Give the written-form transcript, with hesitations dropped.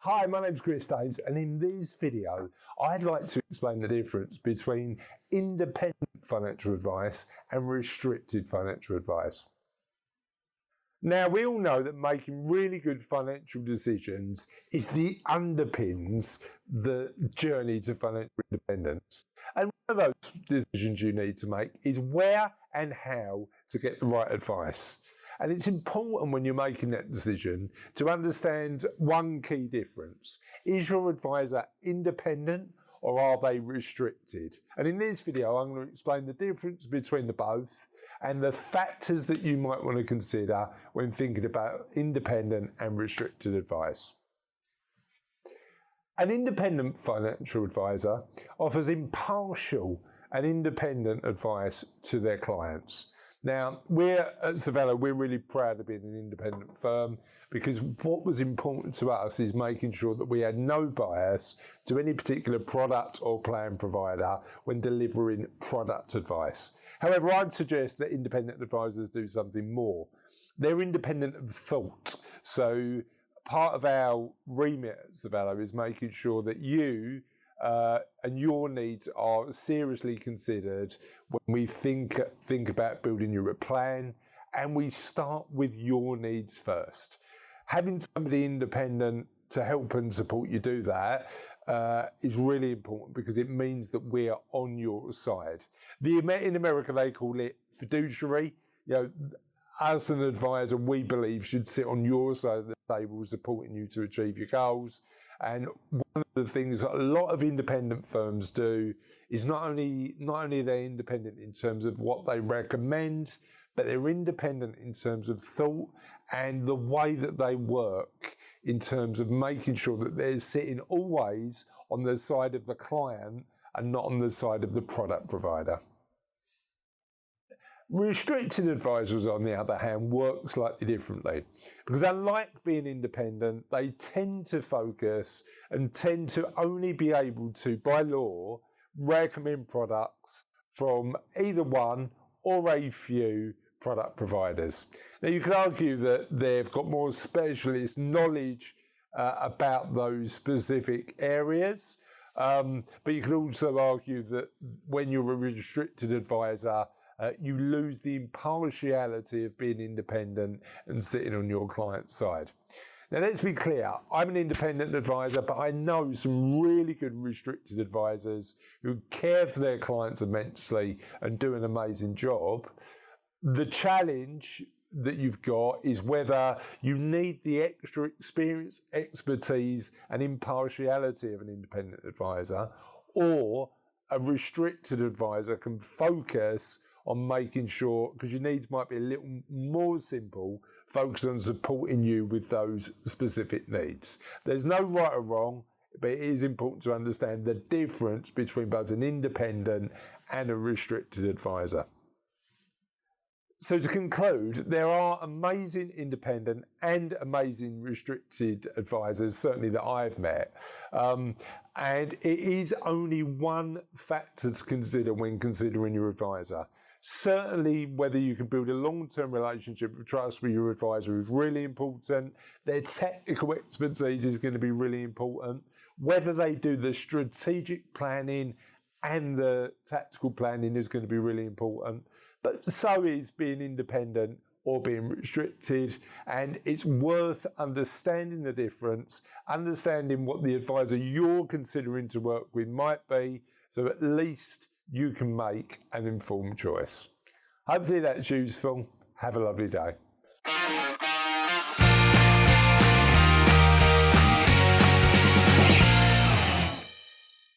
Hi, my name's Chris Dames, and in this video, I'd like to explain the difference between independent financial advice and restricted financial advice. Now, we all know that making really good financial decisions is the underpins the journey to financial independence. And one of those decisions you need to make is where and how to get the right advice. And it's important when you're making that decision to understand one key difference. Is your advisor independent or are they restricted? And in this video, I'm going to explain the difference between the both and the factors that you might want to consider when thinking about independent and restricted advice. An independent financial advisor offers impartial and independent advice to their clients. Now, at Savello, we're really proud of being an independent firm because what was important to us is making sure that we had no bias to any particular product or plan provider when delivering product advice. However, I'd suggest that independent advisors do something more. They're independent of thought. So part of our remit at Savello is making sure that you and your needs are seriously considered when we think about building you a plan, and we start with your needs first. Having somebody independent to help and support you do that is really important because it means that we're on your side. In America, they call it fiduciary. You know, as an advisor, we believe should sit on your side of the table supporting you to achieve your goals. And one of the things that a lot of independent firms do is not only are they independent in terms of what they recommend, but they're independent in terms of thought and the way that they work in terms of making sure that they're sitting always on the side of the client and not on the side of the product provider. Restricted advisors, on the other hand, work slightly differently because unlike being independent, they tend to focus and tend to only be able to, by law, recommend products from either one or a few product providers. Now, you could argue that they've got more specialist knowledge about those specific areas, but you could also argue that when you're a restricted advisor, you lose the impartiality of being independent and sitting on your client's side. Now, let's be clear, I'm an independent advisor, but I know some really good restricted advisors who care for their clients immensely and do an amazing job. The challenge that you've got is whether you need the extra experience, expertise, and impartiality of an independent advisor, or a restricted advisor can focus on making sure, because your needs might be a little more simple, focus on supporting you with those specific needs. There's no right or wrong, but it is important to understand the difference between both an independent and a restricted advisor. So to conclude, there are amazing independent and amazing restricted advisors, certainly that I've met. And it is only one factor to consider when considering your advisor. Certainly, whether you can build a long-term relationship of trust with your advisor is really important. Their technical expertise is going to be really important. Whether they do the strategic planning and the tactical planning is going to be really important. But so is being independent or being restricted, and it's worth understanding the difference, understanding what the advisor you're considering to work with might be, so at least you can make an informed choice. Hopefully that's useful. Have a lovely day.